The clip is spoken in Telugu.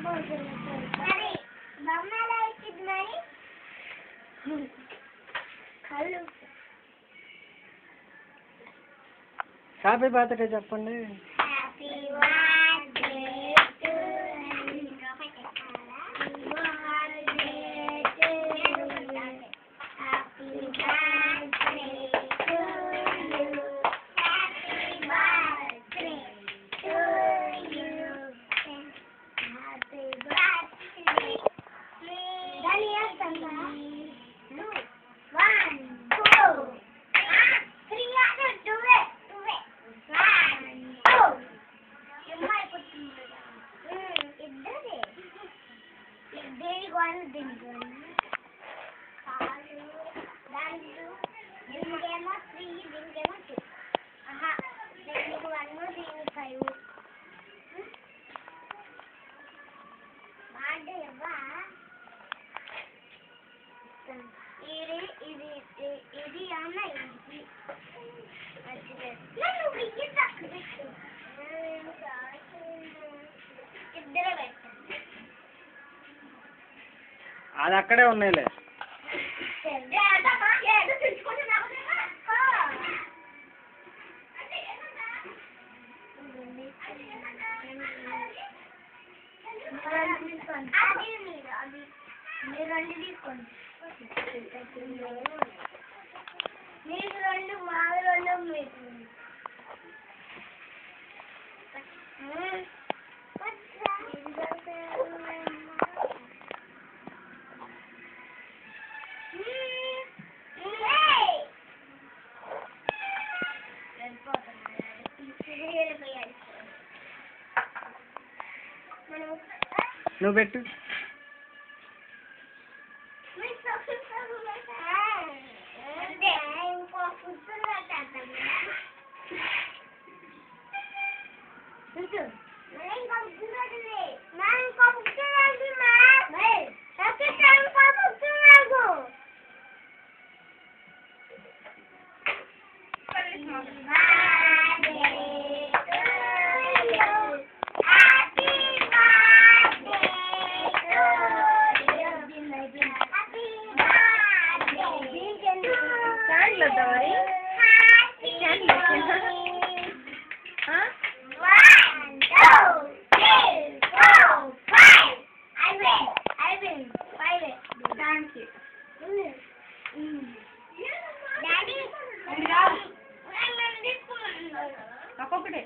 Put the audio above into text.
మరి బొమ్మలా ఇచ్చింది మరి కళ్ళు హ్యాపీ బర్త్డే చెప్పండి. Happy birthday to you. Happy birthday to you. Happy birthday to you. Happy birthday. దాని చేస్తాను 1 2 3 2 దీనికేమో 3 దీనికేమో 2. దీనికి 1 దీనికి 5. బాగా ఇవ్వా ఇది ఇది ఇది అన్న ఇది నువ్వు ఇయ్యి తక్కువ పెట్టు. ఇద్దరే పెట్టండి. అది అక్కడే ఉన్నాయిలే. మీరు 2 తీసుకోండి. మీకు 2 మాకు 2 మీకు నువ్వు పెట్టు. ఒక్కొక్కటే